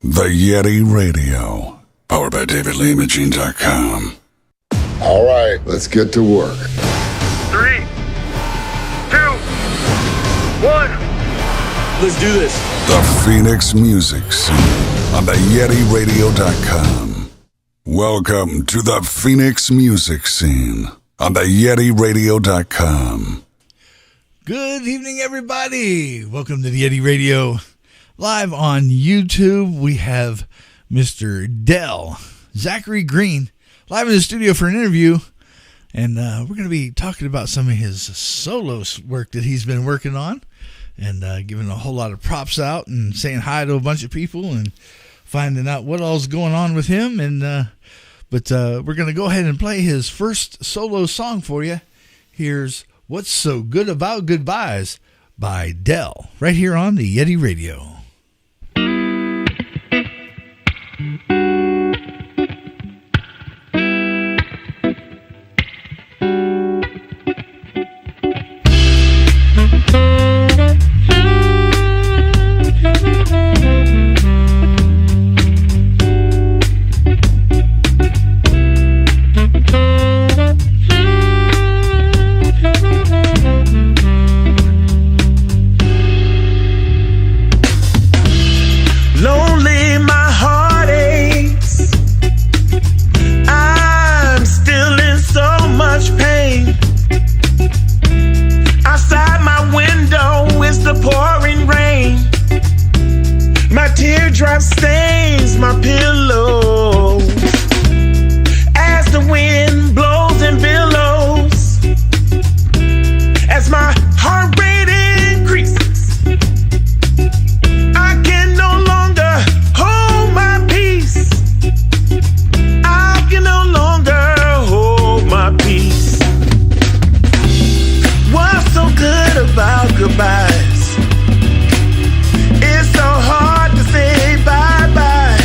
The Yeti Radio, powered by DavidLeeImaging.com. All right, let's get to work. 3, 2, 1. Let's do this. The Phoenix Music Scene on the YetiRadio.com. Welcome to the Phoenix Music Scene on the YetiRadio.com. Good evening, everybody. Welcome to the Yeti Radio. Live on YouTube, we have Mr. Dell, Zachary Green, live in the studio for an interview. And we're going to be talking about some of his solo work that he's been working on and giving a whole lot of props out and saying hi to a bunch of people and finding out what all's going on with him. But we're going to go ahead and play his first solo song for you. Here's What's So Good About Goodbyes by Dell, right here on the Yeti Radio. Teardrop stains my pillow as the wind blows and billows, as my heart rate increases. I can no longer hold my peace. I can no longer hold my peace. What's so good about goodbyes? It's so hard to say bye-bye.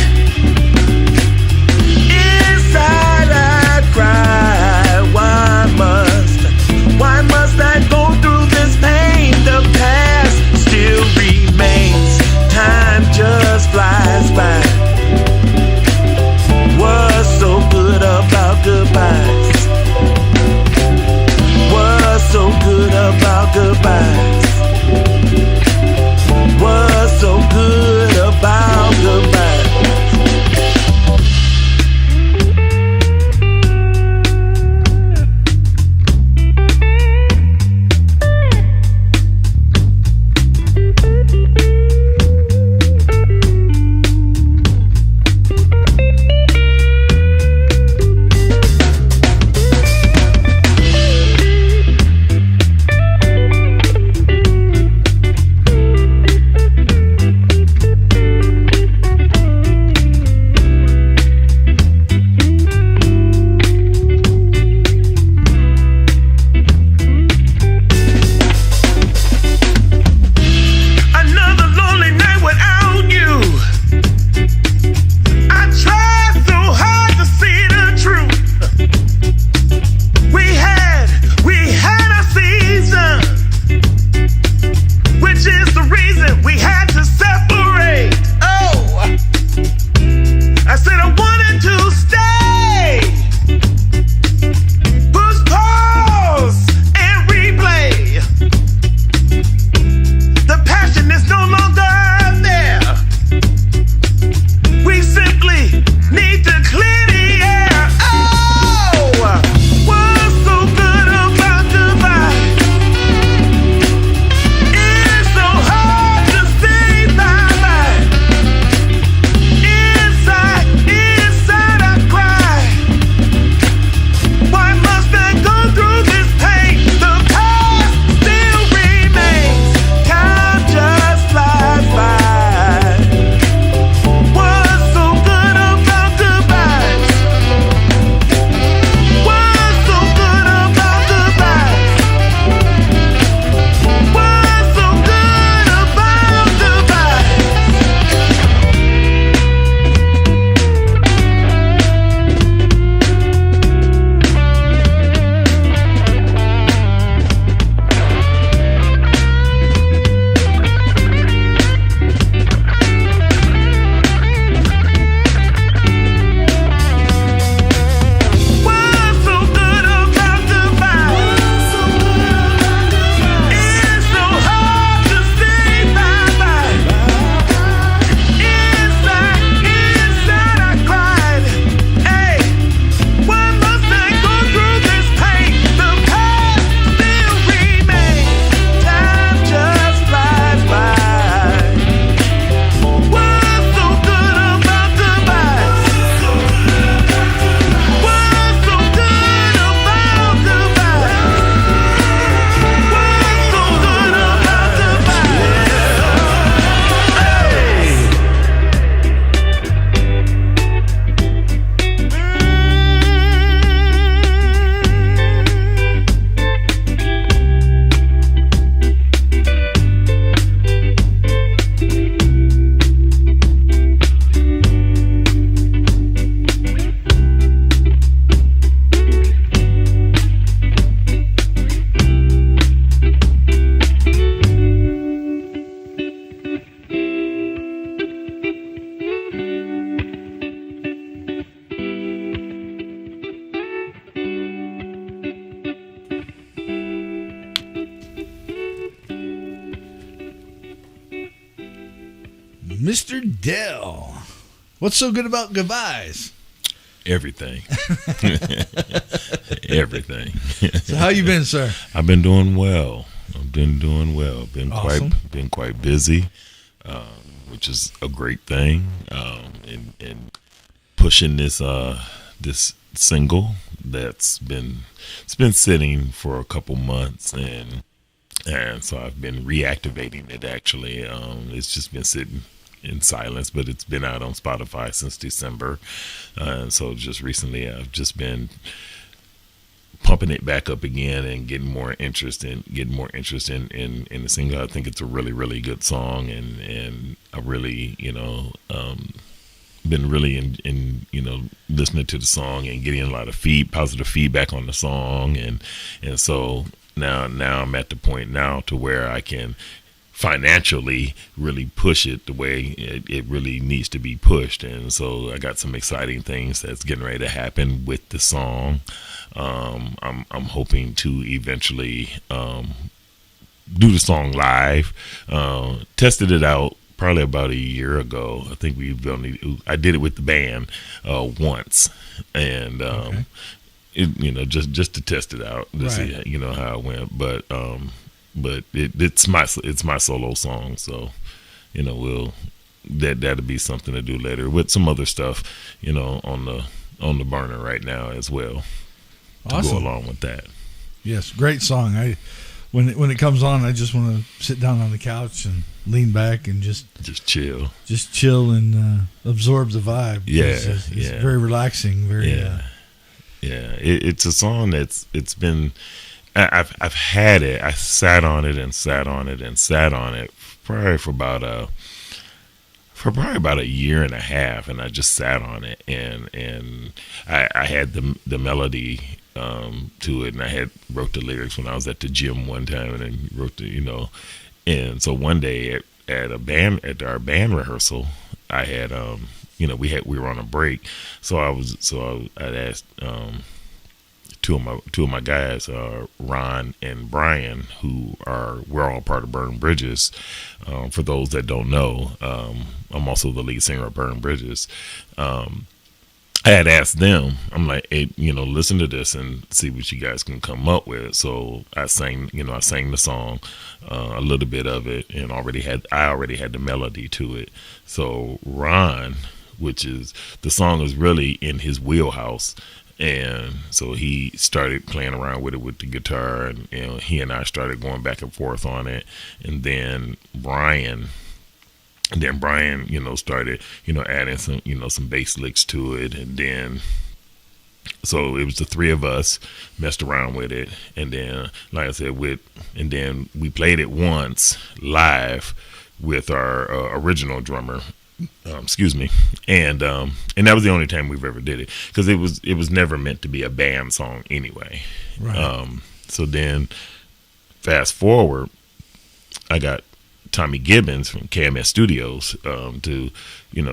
Mr. Dell. What's so good about Goodbyes? Everything. Everything. So how you been, sir? I've been doing well. Been Awesome. quite busy, which is a great thing. And pushing this single it's been sitting for a couple months, and so I've been reactivating it. Actually, it's just been sitting in silence, but it's been out on Spotify since December, so just recently I've just been pumping it back up again and getting more interest in the single. I think it's a really, really good song, and I really, been really in listening to the song and getting a lot of positive feedback on the song, and so now I'm at the point now to where I can financially really push it the way it really needs to be pushed. And so I got some exciting things that's getting ready to happen with the song. I'm hoping to eventually do the song live. Tested it out probably about a year ago. I think I did it with the band once, and Okay. just to test it out to see how it went. But it's my solo song, so that'll be something to do later with some other stuff on the burner right now as well, to Awesome. go along with that. Yes, great song. When it comes on, I just want to sit down on the couch and lean back and just chill and absorb the vibe. Yeah, It's yeah. very relaxing. Very It's a song it's been. I've had it. I sat on it and sat on it and sat on it probably for probably about a year and a half, and I just sat on it, and I had the melody to it, and I wrote the lyrics when I was at the gym one time, and then wrote and so one day at our band rehearsal, I had we were on a break, so I'd asked two of my guys, Ron and Brian, we're all part of Burn Bridges. For those that don't know, I'm also the lead singer of Burn Bridges. I had asked them, I'm like, hey, listen to this and see what you guys can come up with. So I sang the song, a little bit of it, and I already had the melody to it. So Ron, the song is really in his wheelhouse. And so he started playing around with it with the guitar, and he and I started going back and forth on it. And then Brian, started adding some bass licks to it, and then so it was the three of us messed around with it. And then, like I said, and then we played it once live with our original drummer. Excuse me, and that was the only time we've ever did it, because it was never meant to be a band song anyway. Right. So then, fast forward, I got Tommy Gibbons from KMS Studios to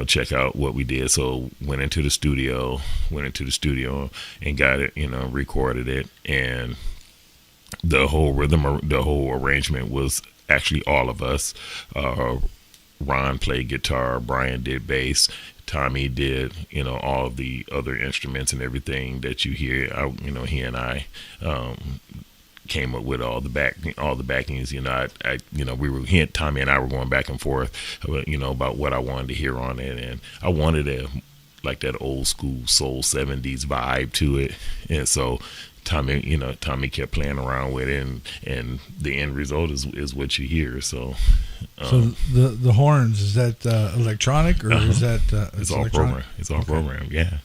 check out what we did. So went into the studio and got it, recorded it, and the whole rhythm, the whole arrangement was actually all of us. Ron played guitar, Brian did bass, Tommy did, all of the other instruments and everything that you hear. He and I came up with all the backings. Tommy and I were going back and forth, about what I wanted to hear on it, and I wanted that old school soul 70s vibe to it, and so Tommy kept playing around with it, and the end result is what you hear. So the horns, is that electronic, or is that it's all programmed? It's all programmed. Yeah.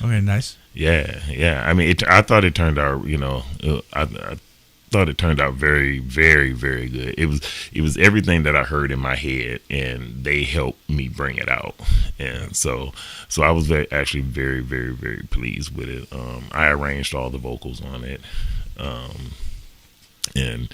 Okay, nice. Yeah. I mean, I thought it turned out. I thought it turned out very, very, very good. It was everything that I heard in my head, and they helped me bring it out. And so I was actually very, very, very pleased with it. I arranged all the vocals on it, and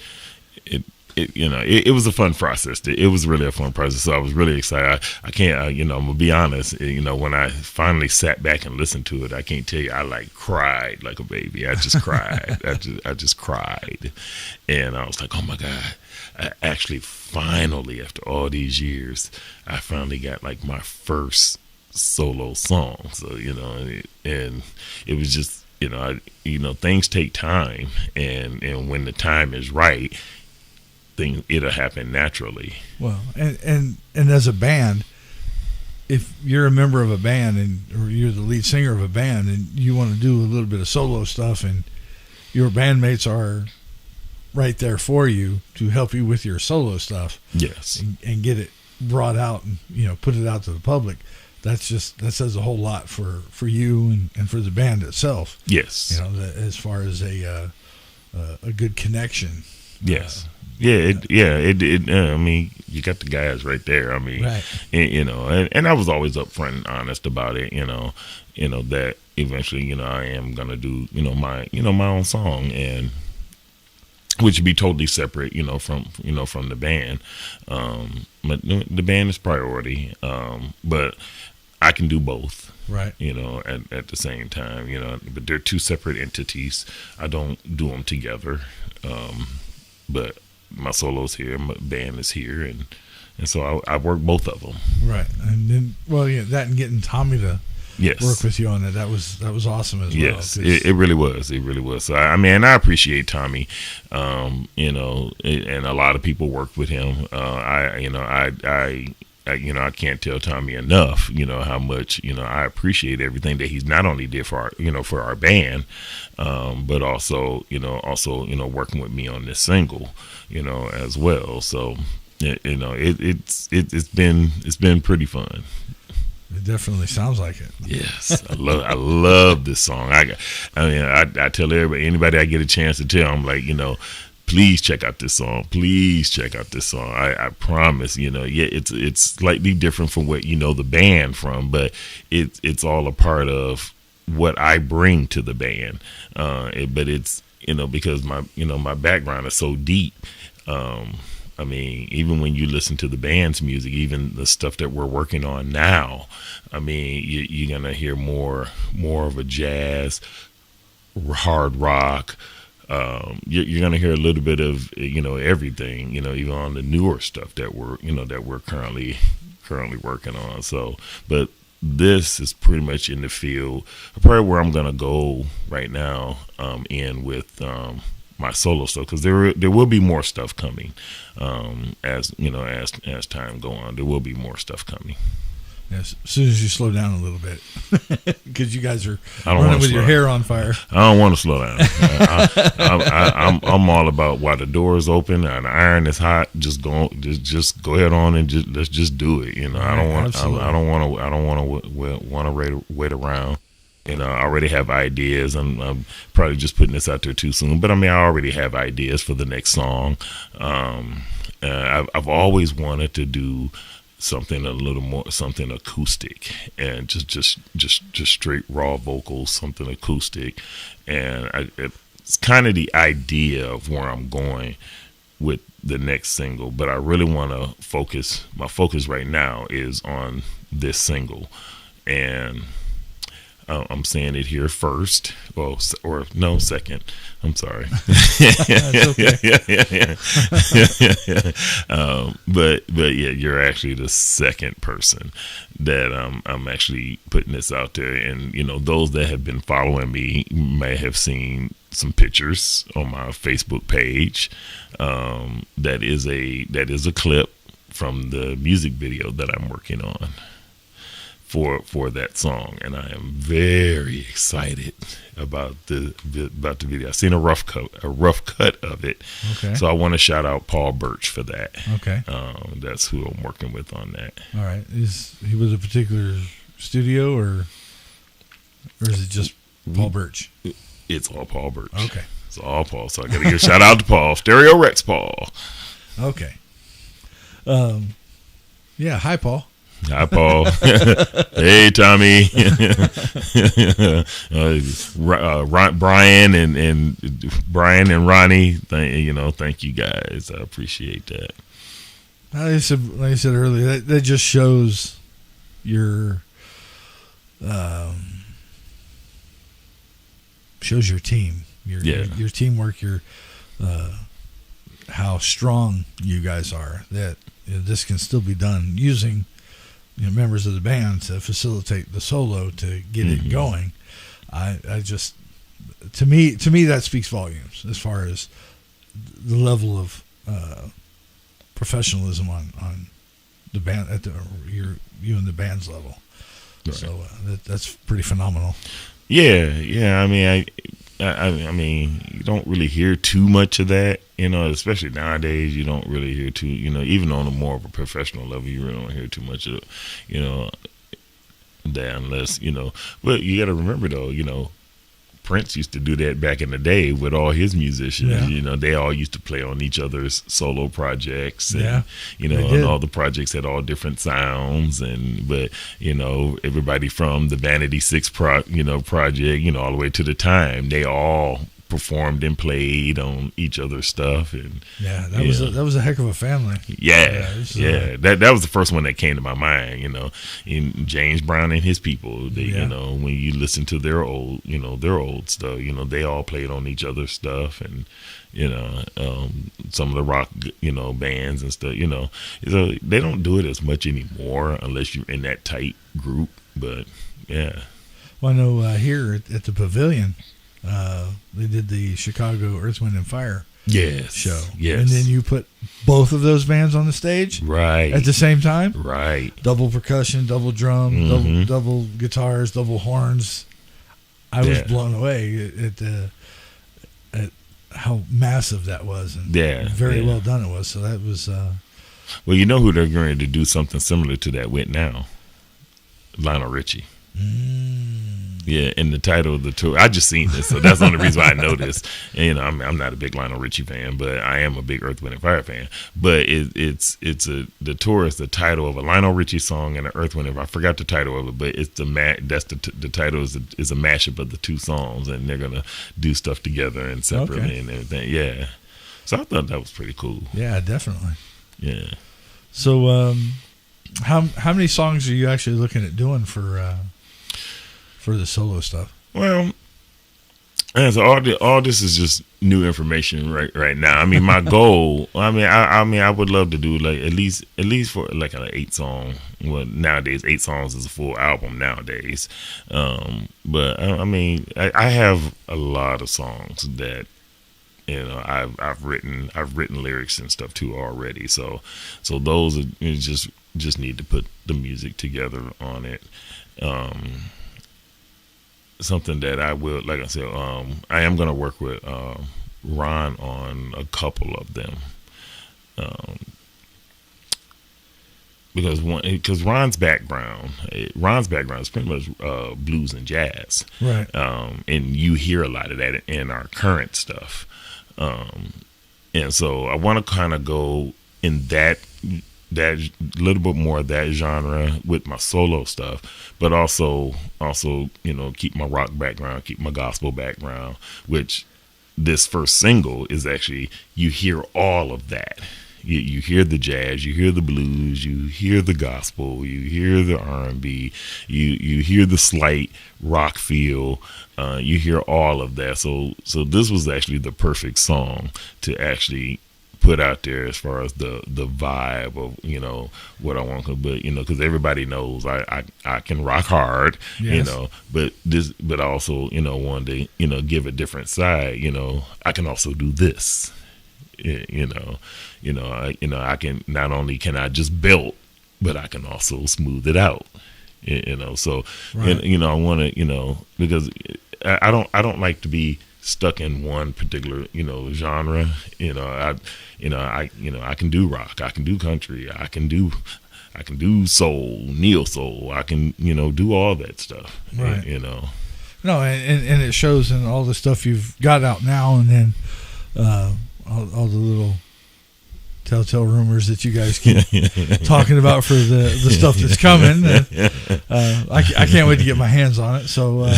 it was a fun process. It was really a fun process. So I was really excited. I can't, I'm gonna be honest. When I finally sat back and listened to it, I can't tell you, I like cried like a baby. I just cried. I just cried, and I was like, oh my God. I actually finally, after all these years, I finally got like my first solo song. So and it was just things take time, and when the time is right, it'll happen naturally. Well, and as a band, if you're a member of a band or you're the lead singer of a band and you want to do a little bit of solo stuff, and your bandmates are right there for you to help you with your solo stuff, yes, and get it brought out and put it out to the public, that says a whole lot for you and for the band itself. Yes, as far as a good connection. Yes. I mean, you got the guys right there. I mean, right. And I was always upfront and honest about it. That eventually, I am gonna do, my own song, and which would be totally separate, from the band. But the band is priority. But I can do both. Right. At the same time, but they're two separate entities. I don't do them together. But my solo's here, my band is here, and so I work both of them. Right, and then that and getting Tommy to yes. work with you on it, that was awesome as well. Yes, it really was. It really was. So I appreciate Tommy. And a lot of people worked with him. I can't tell Tommy enough, how much, I appreciate everything that he's not only did for our band, but also working with me on this single, as well. So, it's been pretty fun. It definitely sounds like it. Yes, I love this song. I tell anybody I get a chance to tell, I'm like, please check out this song. Please check out this song. I promise, it's slightly different from what the band from, but it's all a part of what I bring to the band. But it's because my background is so deep. Even when you listen to the band's music, even the stuff that we're working on now, you're gonna hear more of a jazz, hard rock. You're gonna hear a little bit of everything, even on the newer stuff that we're currently working on. So, but this is pretty much in the field, probably where I'm gonna go right now. In with my solo stuff, because there will be more stuff coming. As time go on, there will be more stuff coming. Yes, as soon as you slow down a little bit, because you guys are running with your hair on fire. I don't want to slow down. I'm all about while the door is open and the iron is hot. Just go ahead on and let's just do it. I don't want to wait around. I already have ideas. I'm probably just putting this out there too soon, but I already have ideas for the next song. I've always wanted to do something a little more, something acoustic, and just straight raw vocals, something acoustic, and it's kind of the idea of where I'm going with the next single. But I really want to focus. My focus right now is on this single, and I'm saying it here first. Well, or no, second. I'm sorry. But yeah, you're actually the second person that I'm actually putting this out there. And those that have been following me may have seen some pictures on my Facebook page. That is a clip from the music video that I'm working on for that song, and I am very excited about the video. I've seen a rough cut of it. Okay. So I want to shout out Paul Birch for that. Okay. That's who I'm working with on that. All right. He was a particular studio, or is it just Paul Birch? It's all Paul Birch. Okay. It's all Paul. So I got to give a shout out to Paul. Stereo Rex Paul. Okay. Yeah. Hi, Paul. Hi, Paul. Hey, Tommy. Brian and Ronnie. Thank you guys. I appreciate that. Like I said earlier, that just shows your team, your teamwork, your how strong you guys are. That this can still be done using members of the band to facilitate the solo to get it going. I just to me that speaks volumes as far as the level of professionalism on the band at you and the band's level. Right. So that's pretty phenomenal. Yeah. I mean, you don't really hear too much of that, especially nowadays. You don't really hear too, even on a more of a professional level, you really don't hear too much of, that unless, but you got to remember though, Prince used to do that back in the day with all his musicians. Yeah. They all used to play on each other's solo projects, and and all the projects had all different sounds. But everybody from the Vanity Six project, all the way to the Time, they all performed and played on each other's stuff. And that was a heck of a family. That was the first one that came to my mind. In James Brown and his people, they when you listen to their old stuff, they all played on each other's stuff, and some of the rock bands and stuff, so they don't do it as much anymore unless you're in that tight group. But well, I know here at the Pavilion, they did the Chicago Earth, Wind and Fire show. Yes. And then you put both of those bands on the stage at the same time. Right. Double percussion, double drum, double guitars, double horns. I was blown away at how massive that was, and very well done it was. So that was well, you know who they're going to do something similar to that with now? Lionel Richie. Yeah, in the title of the tour, I just seen this, so that's the only reason why I know this. And I'm not a big Lionel Richie fan, but I am a big Earth, Wind and Fire fan. But the tour is the title of a Lionel Richie song and an Earth, Wind and Fire. I forgot the title of it, but it's the title is a mashup of the two songs, and they're gonna do stuff together and separately and everything. Yeah, so I thought that was pretty cool. Yeah, definitely. Yeah. So, how many songs are you actually looking at doing for the solo stuff? Well, so all this is just new information right now. I mean, my goal. I would love to do like at least for like an 8-song. Well, nowadays 8 songs is a full album nowadays. But I have a lot of songs that I've written lyrics and stuff too already. So those are just need to put the music together on it. Something that I will, like I said, I am going to work with Ron on a couple of them, because Ron's background is pretty much blues and jazz, right? And you hear a lot of that in our current stuff, and so I want to kind of go in that little bit more of that genre with my solo stuff, but also keep my rock background, keep my gospel background, which this first single is actually, you hear all of that. You hear the jazz, you hear the blues, you hear the gospel, you hear the R&B, you hear the slight rock feel, you hear all of that. So this was actually the perfect song to actually put out there as far as the vibe of what I want, but because everybody knows I can rock hard, but also wanted to give a different side. I can also do this. I can, not only can I just belt, but I can also smooth it out. So right. I want to because I don't like to be stuck in one particular genre. I can do rock, I can do country, I can do soul, neo soul, I can do all that stuff, right? No, and it shows in all the stuff you've got out now, and then all the little telltale rumors that you guys keep talking about for the stuff that's coming. I can't wait to get my hands on it. So, I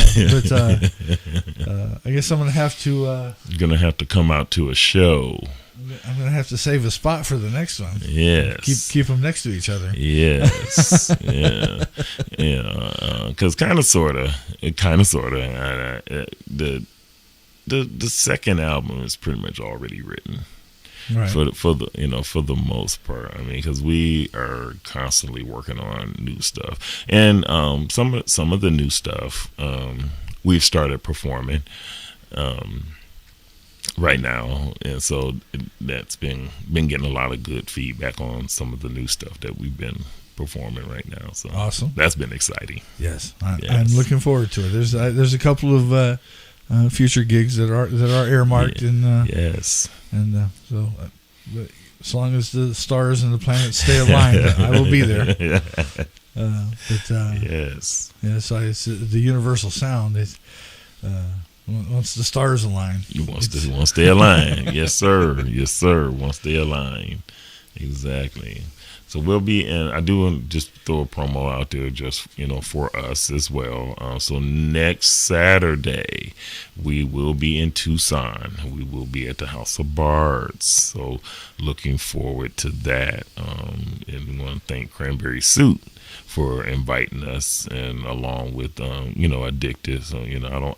guess I'm gonna have to. You're gonna have to come out to a show. I'm gonna have to save a spot for the next one. Yes. Keep them next to each other. Yes. Yeah. Because kind of sorta, the second album is pretty much already written. Right. For the most part. I mean, because we are constantly working on new stuff, and some of the new stuff we've started performing right now, and so that's been getting a lot of good feedback on some of the new stuff that we've been performing right now. So awesome. That's been exciting. Yes, I'm looking forwad to it. There's a couple of future gigs that are earmarked, and yes, and so as long as the stars and the planets stay aligned, I will be there. Yes, so it's the universal sound. It's once the stars align, once they align. Yes, sir. Once they align, exactly. So we'll be in. I do want to just throw a promo out there, just for us as well. So next Saturday, we will be in Tucson. We will be at the House of Bards. So looking forward to that. And we want to thank Cranberry Suit for inviting us, and along with Addicted. So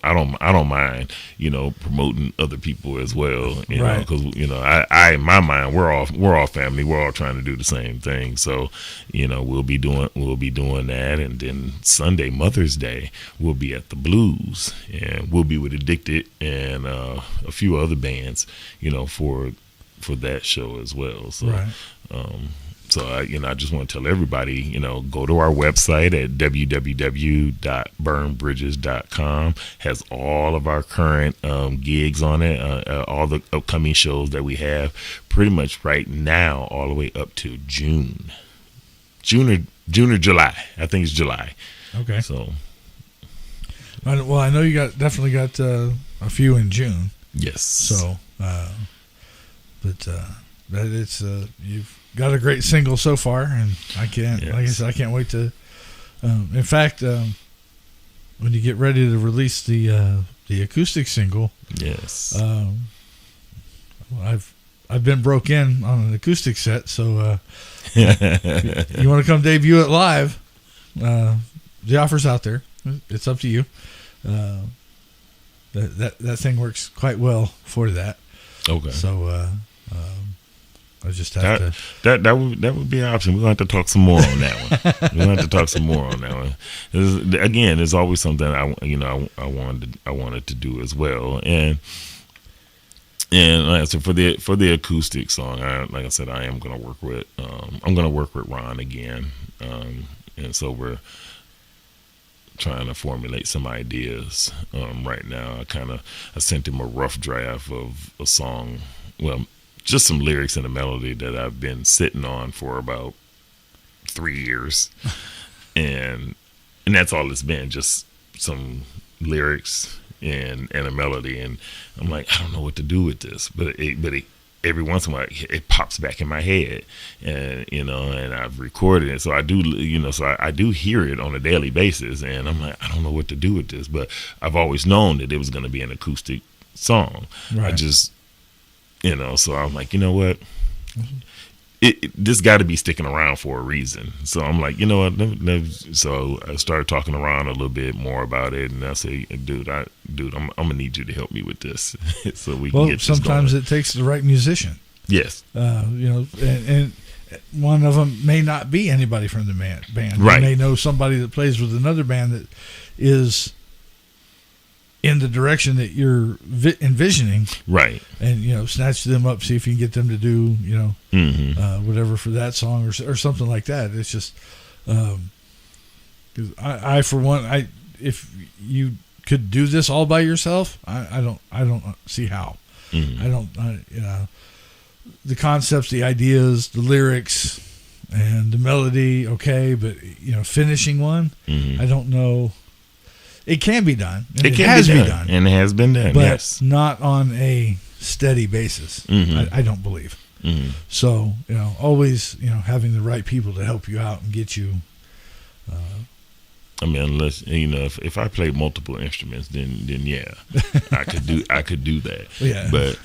I don't mind promoting other people as well, right? Because I in my mind we're all family, we're all trying to do the same thing. So we'll be doing that, and then Sunday, Mother's Day, we'll be at the Blues, and we'll be with Addicted and a few other bands for that show as well. So right. So I just want to tell everybody, go to our website at www.burnbridges.com. Has all of our current gigs on it, all the upcoming shows that we have, pretty much right now, all the way up to June or July. I think it's July. Okay. So, well, I know you definitely got a few in June. Yes. So, but it's you've got a great single so far, and I can't, like I said, I can't wait to. In fact, when you get ready to release the acoustic single, yes, I've been broke in on an acoustic set, so you want to come debut it live? The offer's out there. It's up to you. That thing works quite well for that. Okay. So. I just have that would be an option. We're going to have to talk some more on that one. Again, there's always something I wanted to do as well. And like I said, for the acoustic song, like I said, I am going to work with Ron again. And so we're trying to formulate some ideas right now. I sent him a rough draft of a song. Well, just some lyrics and a melody that I've been sitting on for about 3 years, and that's all it's been, just some lyrics and a melody. And I'm like, I don't know what to do with this, but every once in a while it pops back in my head, and and I've recorded it, so I do I do hear it on a daily basis, and I'm like, I don't know what to do with this, but I've always known that it was going to be an acoustic song. Right. I just so I'm like, what? This got to be sticking around for a reason. So I'm like, what? So I started talking to Ron a little bit more about it, and I say, dude, I'm gonna need you to help me with this, so we can get this sometimes going. it takes the right musician. Yes. And one of them may not be anybody from the band. Right. You may know somebody that plays with another band that is in the direction that you're envisioning, right? And snatch them up, see if you can get them to do whatever for that song or something like that. It's just because I for one, if you could do this all by yourself, I don't see how. The concepts, the ideas, the lyrics, and the melody, okay, but finishing one, I don't know. It can be done. It has been done. And it has been done, but yes. not on a steady basis. I don't believe. So, always, having the right people to help you out and get you. I mean, unless if I play multiple instruments, then yeah, I could do that. Yeah. But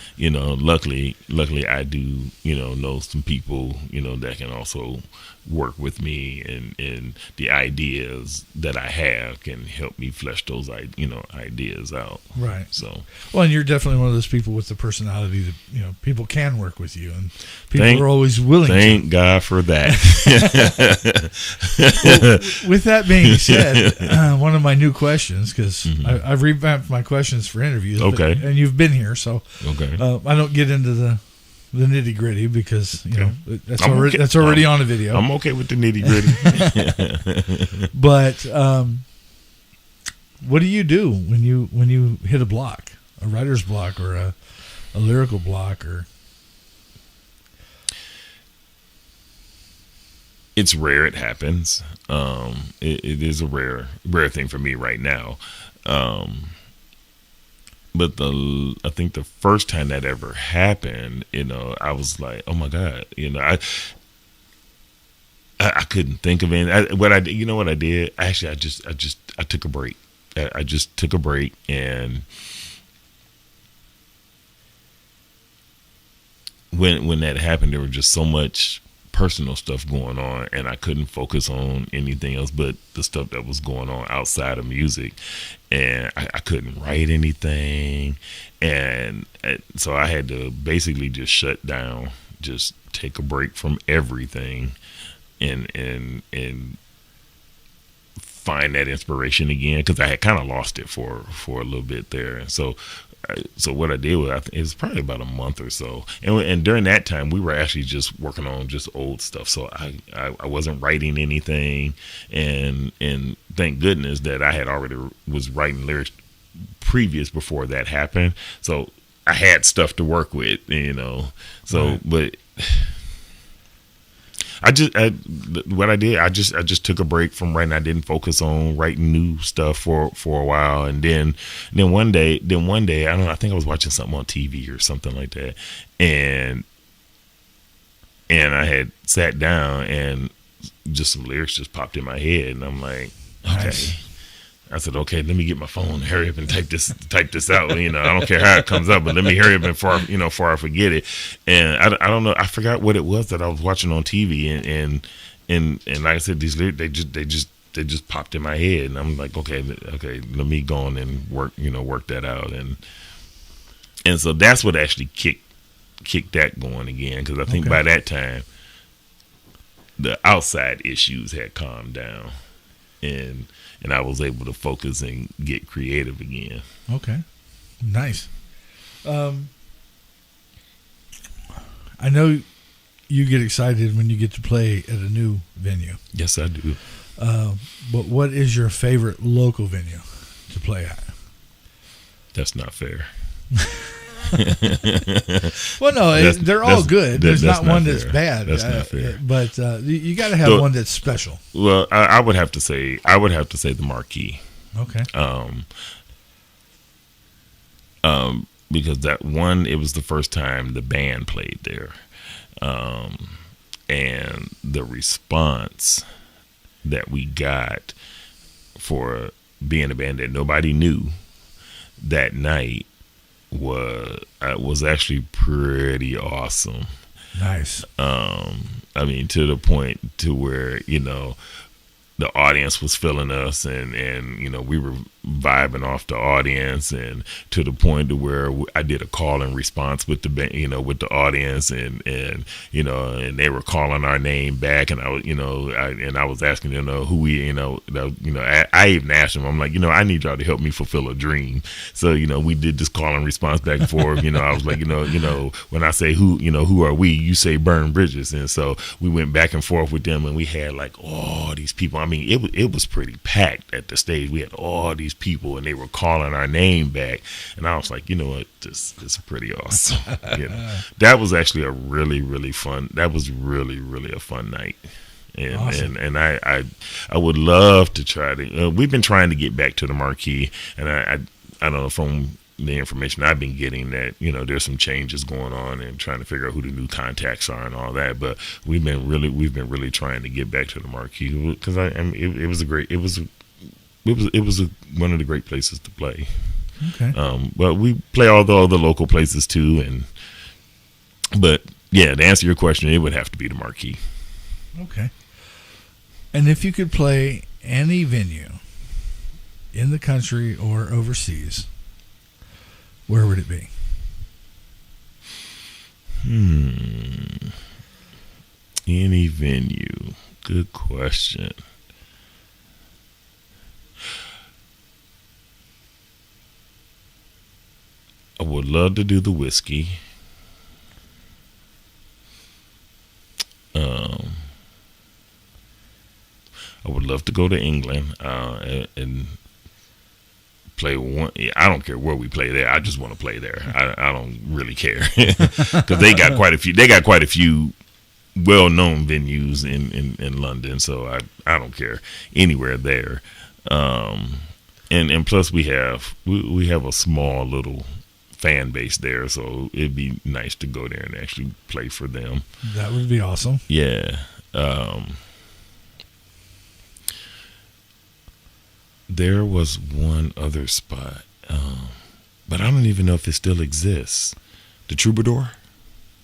luckily I do know some people that can also work with me, and the ideas that I have can help me flesh those ideas out. Right. So. Well, and you're definitely one of those people with the personality that people can work with you, and people are always willing. Thank God for that. Well, with that being said, one of my new questions, because I've revamped my questions for interviews. Okay. And you've been here, so okay. I don't get into the nitty gritty because that's already on a video. I'm okay with the nitty gritty. But what do you do when you hit a block, a writer's block or a lyrical block or? It's rare it happens. It is a rare thing for me right now. But I think the first time that ever happened, I was like, oh my God, I couldn't think of any. What I did? Actually, I took a break. I just took a break, and when that happened, there was just so much personal stuff going on, and I couldn't focus on anything else but the stuff that was going on outside of music, and I couldn't write anything, and so I had to basically just shut down, just take a break from everything, and find that inspiration again, because I had kind of lost it for a little bit there. And so what I did was, it was probably about a month or so, and during that time we were actually just working on just old stuff. So I wasn't writing anything, and thank goodness that I had already was writing lyrics previous before that happened. So I had stuff to work with, So, right. But what I did, I just took a break from writing. I didn't focus on writing new stuff for a while, and then one day, I don't know, I think I was watching something on TV or something like that, and I had sat down and just some lyrics just popped in my head, and I'm like, okay. Nice. I said, okay, let me get my phone, hurry up and type this out. I don't care how it comes up, but let me hurry up before I forget it. And I don't know, I forgot what it was that I was watching on TV, and like I said, these lyrics, they just popped in my head, and I'm like, okay, let me go on and work that out, and so that's what actually kicked that going again, because I think by that time the outside issues had calmed down, and I was able to focus and get creative again. Okay. Nice. I know you get excited when you get to play at a new venue. Yes, I do. But what is your favorite local venue to play at? That's not fair. Well, no, they're all good. There's not one fair. That's bad. That's not fair. But you got to have one that's special. Well, I would have to say the Marquee. Okay. Because that one, it was the first time the band played there, and the response that we got for being a band that nobody knew that night was actually pretty awesome. Nice. I mean, to the point to where the audience was feeling us, and we were vibing off the audience, and to the point to where I did a call and response with the with the audience, and and they were calling our name back, and I was I was asking who we I even asked them, I'm like, I need y'all to help me fulfill a dream. So we did this call and response back and forth. I was like, when I say who are we, you say burn bridges, and so we went back and forth with them, and we had like all these people. I mean, it was pretty packed at the stage. We had all these people, and they were calling our name back, and I was like, what, this is pretty awesome. That was actually a really, really fun. That was really, really a fun night. And awesome. and I would love to try to. We've been trying to get back to the Marquee, and I don't know, from the information I've been getting that, there's some changes going on and trying to figure out who the new contacts are and all that. But we've been really trying to get back to the Marquee because it was one of the great places to play. Okay. But we play all the other local places too, but yeah, to answer your question, it would have to be the Marquee. Okay. And if you could play any venue in the country or overseas, where would it be? Any venue. Good question. I would love to do the Whiskey. I would love to go to England and play one. I don't care where we play there. I just want to play there. I don't really care because they got quite a few. They got quite a few well-known venues in London. So I don't care anywhere there. And plus we have a small little fan base there, so it'd be nice to go there and actually play for them. That would be awesome. Yeah. There was one other spot, but I don't even know if it still exists. The Troubadour?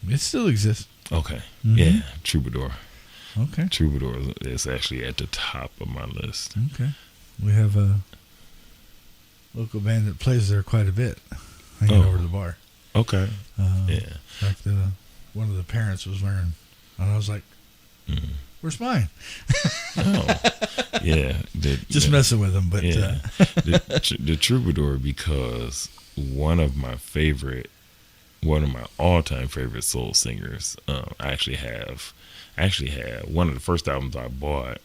It still exists. Okay. Mm-hmm. Yeah, Troubadour. Okay. Troubadour is actually at the top of my list. Okay. We have a local band that plays there quite a bit. Hanging over the bar. Okay. Yeah. In fact, one of the parents was wearing, and I was like, "Where's mine?" Oh, yeah. Just messing with them, but yeah. The Troubadour, because one of my all-time favorite soul singers. I actually had one of the first albums I bought.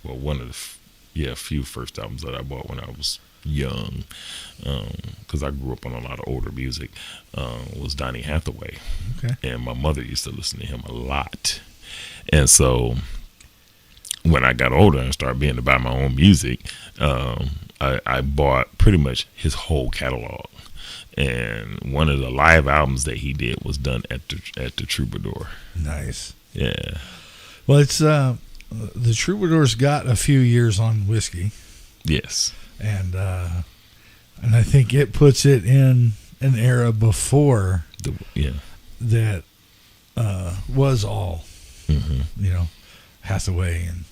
Well, one of the few first albums that I bought when I was young, because I grew up on a lot of older music, was Donny Hathaway. Okay. And my mother used to listen to him a lot. And so when I got older and started being to buy my own music, I bought pretty much his whole catalog. And one of the live albums that he did was done at the Troubadour. Nice. Yeah. Well, it's the Troubadour's got a few years on whiskey. Yes. And I think it puts it in an era before that was all Hathaway and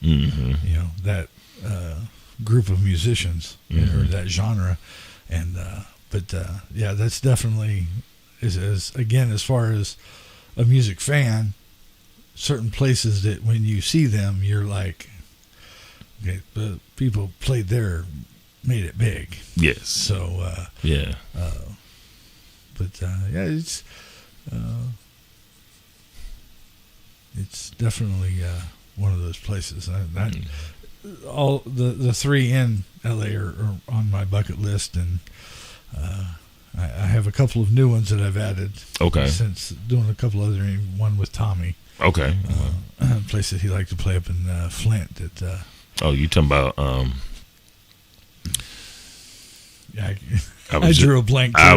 that group of musicians or that genre, and that's definitely as far as a music fan, certain places that when you see them you're like, okay, the people played there made it big. Yes. So it's definitely one of those places. All the three in LA are on my bucket list, and I have a couple of new ones that I've added. Okay. Since doing a couple other, one with Tommy. Okay. A place that he liked to play up in Flint. You talking about? Yeah, I drew a blank. Too. I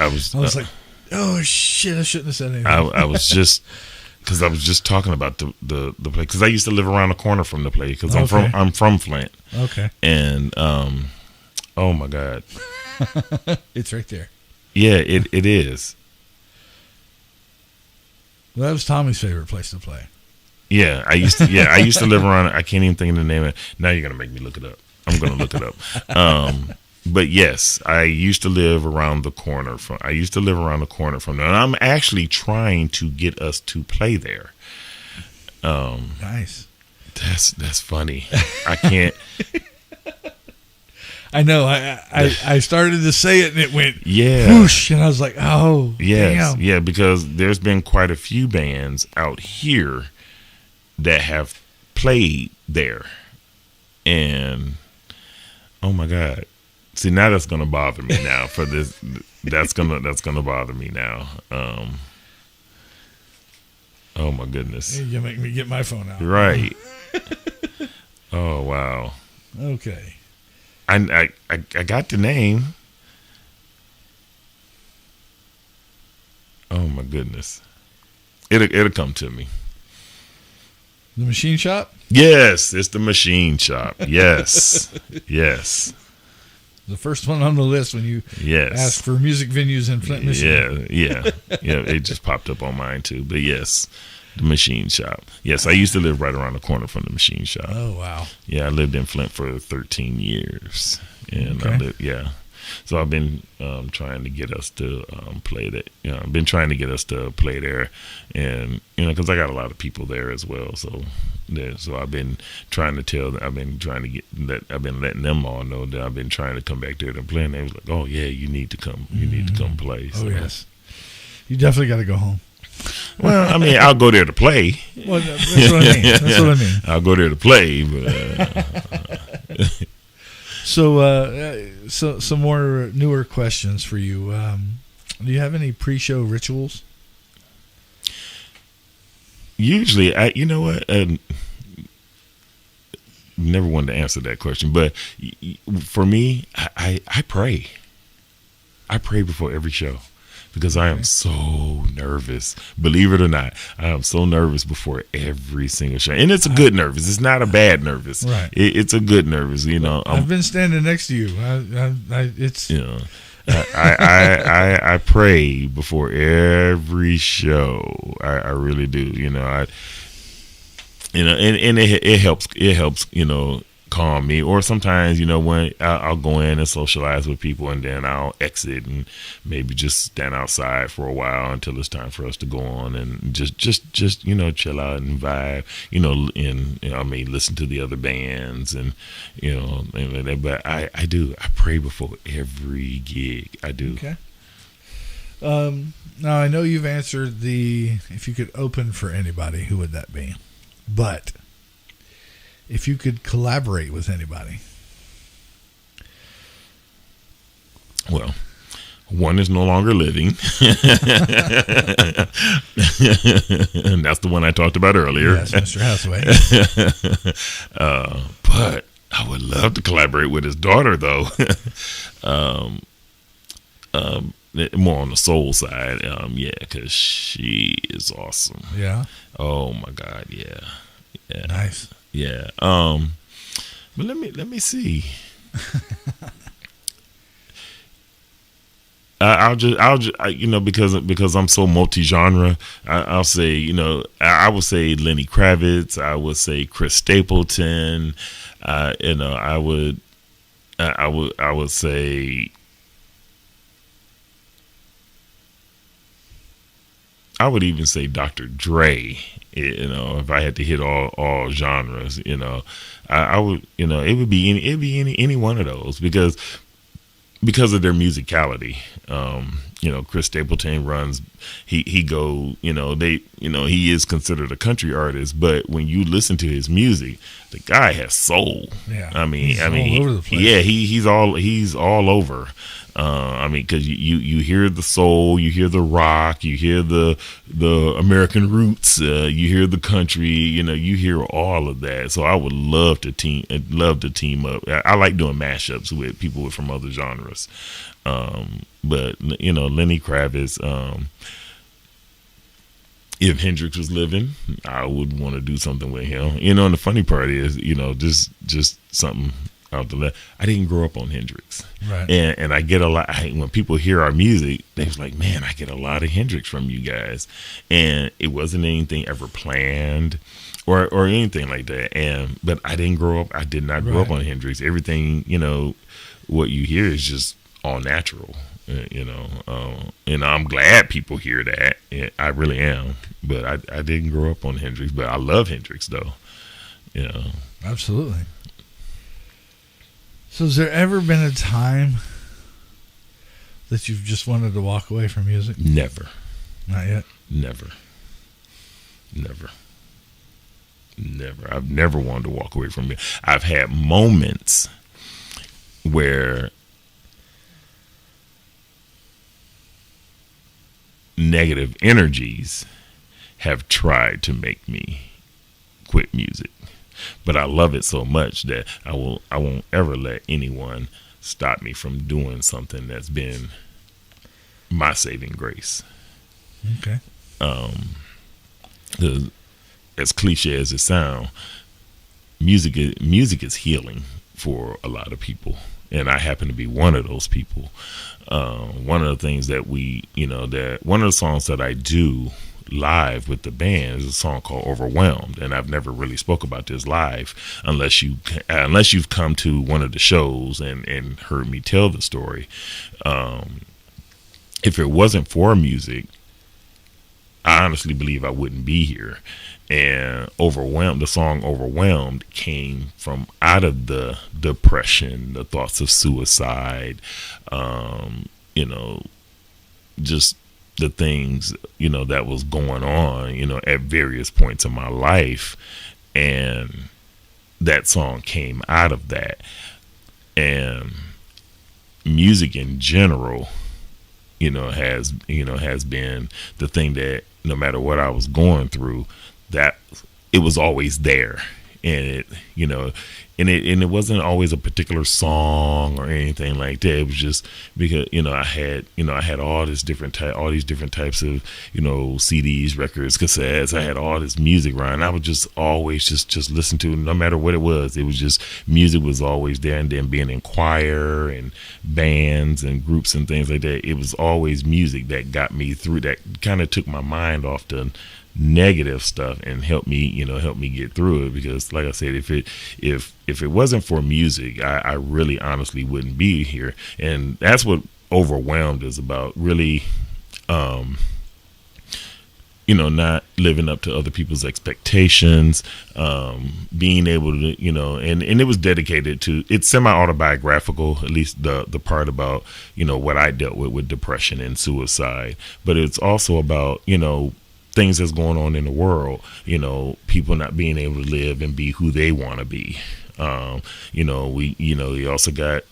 was like, oh shit! I shouldn't have said anything. I was just. Because I was just talking about the place. Because I used to live around the corner from the place. Because I'm from Flint. Okay. And oh my God, it's right there. Yeah, it is. Well, that was Tommy's favorite place to play. Yeah, I used to live around. I can't even think of the name of it. Now you're gonna make me look it up. I'm gonna look it up. But yes, I used to live around the corner from. there, and I'm actually trying to get us to play there. Nice. That's funny. I can't. I know. I started to say it and it went whoosh, and I was like, oh, yes, damn. Yeah, because there's been quite a few bands out here that have played there, and oh my God. See, now that's gonna bother me now. For this, that's gonna bother me now. Oh my goodness! You make me get my phone out. Right. Oh wow. Okay. I got the name. my goodness. It'll come to me. The machine shop? Yes, it's the machine shop. Yes. Yes. The first one on the list when you asked for music venues in Flint, Michigan. Yeah. It just popped up on mine too. But yes, the machine shop. Yes, I used to live right around the corner from the machine shop. Oh, wow. Yeah, I lived in Flint for 13 years. And so I've been trying to get us to play that. I've been trying to get us to play there, and because I got a lot of people there as well. So I've been trying to I've been letting them all know that I've been trying to come back there to play. And they was like, "Oh yeah, you need to come. You need to come play." So. Oh yes, you definitely got to go home. Well, I mean, I'll go there to play. Well, that's what I mean. I'll go there to play, but. So some more newer questions for you. Do you have any pre-show rituals? Usually, you know what? Never wanted to answer that question, but for me, I pray. I pray before every show. Because I am so nervous. Believe it or not, I am so nervous before every single show. And it's a good nervous. It's not a bad nervous. Right. It's a good nervous, I've been standing next to you. I pray before every show. I really do. And it helps. It helps. Calm me. Or sometimes, when I'll go in and socialize with people, and then I'll exit and maybe just stand outside for a while until it's time for us to go on and just chill out and vibe. Listen to the other bands and but I do. I pray before every gig. I do. Okay. Now I know you've answered if you could open for anybody, who would that be? But if you could collaborate with anybody. Well, one is no longer living. And that's the one I talked about earlier. Yes, Mr. Hathaway. But I would love to collaborate with his daughter, though. More on the soul side. Because she is awesome. Yeah. Oh, my God, yeah. Nice. Yeah. But let me see. I'll just because I'm so multi-genre, I'll say, I would say Lenny Kravitz, I would say Chris Stapleton, I would say, I would even say Dr. Dre. If I had to hit all genres, I would, it would be any one of those because of their musicality. Chris Stapleton runs, he is considered a country artist, but when you listen to his music, the guy has soul. Yeah. I mean, he's all over the place. Yeah, he's all over. Because you hear the soul, you hear the rock, you hear the American roots, you hear the country, you hear all of that. So I would love to team up. I like doing mashups with people from other genres. But Lenny Kravitz, if Hendrix was living, I would want to do something with him. And the funny part is, just something out the left. I didn't grow up on Hendrix. Right. And I get a lot, when people hear our music, they're like, man, I get a lot of Hendrix from you guys. And it wasn't anything ever planned or anything like that. But I didn't grow up, I did not grow up on Hendrix. Everything, what you hear is just all natural, and I'm glad people hear that. I really am. But I didn't grow up on Hendrix, but I love Hendrix though. Absolutely. So has there ever been a time that you've just wanted to walk away from music? Never. Not yet? Never. I've never wanted to walk away from it. I've had moments where negative energies have tried to make me quit music. But I love it so much that I won't ever let anyone stop me from doing something that's been my saving grace. Okay. As cliche as it sounds, music is healing for a lot of people, and I happen to be one of those people. One of the things that one of the songs that I do live with the band is a song called Overwhelmed, and I've never really spoke about this live unless you've come to one of the shows and heard me tell the story. If it wasn't for music, I honestly believe I wouldn't be here. And the song Overwhelmed came from out of the depression, the thoughts of suicide, just the things, that was going on, at various points in my life. And that song came out of that. And music in general, has been the thing that no matter what I was going through, that it was always there. And it wasn't always a particular song or anything like that. It was just because I had all these different types of CDs, records, cassettes. I had all this music around. I would just always just listen to it, no matter what it was. It was just music was always there. And then being in choir and bands and groups and things like that, it was always music that got me through. That kind of took my mind off the negative stuff and help me get through it. Because like I said, if it wasn't for music, I really honestly wouldn't be here. And that's what Overwhelmed is about, really. Not living up to other people's expectations, being able to, and it was dedicated to, it's semi-autobiographical, at least the part about, what I dealt with depression and suicide. But it's also about, things that's going on in the world, people not being able to live and be who they want to be. We also got,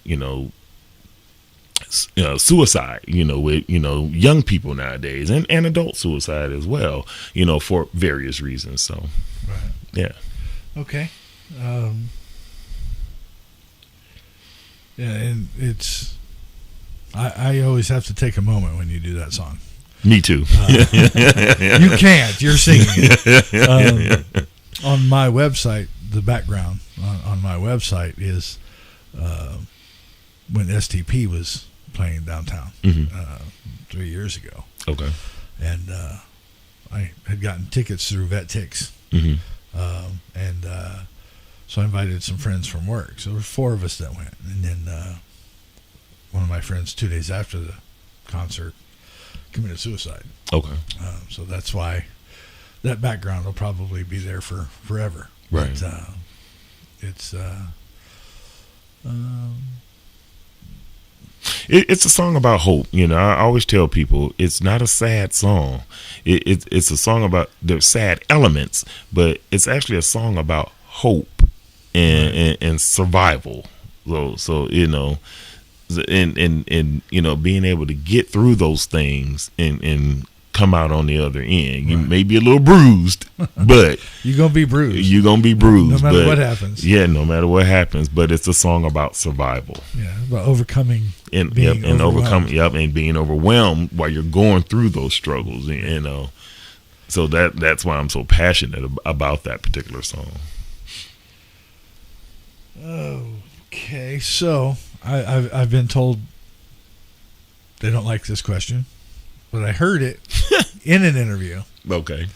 suicide, with, young people nowadays and adult suicide as well, for various reasons. So, right. Yeah. Okay. And it's, I always have to take a moment when you do that song. Me too. You can't. You're singing it. On my website, the background on my website is when STP was playing downtown 3 years ago. Okay. And I had gotten tickets through VetTix. And so I invited some friends from work. So there were 4 of us that went. And then one of my friends, 2 days after the concert, committed suicide. Okay. So that's why that background will probably be there for forever. Right. But, it's a song about hope. I always tell people it's not a sad song. It's a song about the sad elements, but it's actually a song about hope and survival. So and being able to get through those things and come out on the other end. You may be a little bruised, but you're gonna be bruised. No matter what happens. Yeah, no matter what happens. But it's a song about survival. Yeah, about overcoming and overcoming. Yep, and being overwhelmed while you're going through those struggles. So that's why I'm so passionate about that particular song. Okay, so I've been told they don't like this question, but I heard it in an interview. Okay.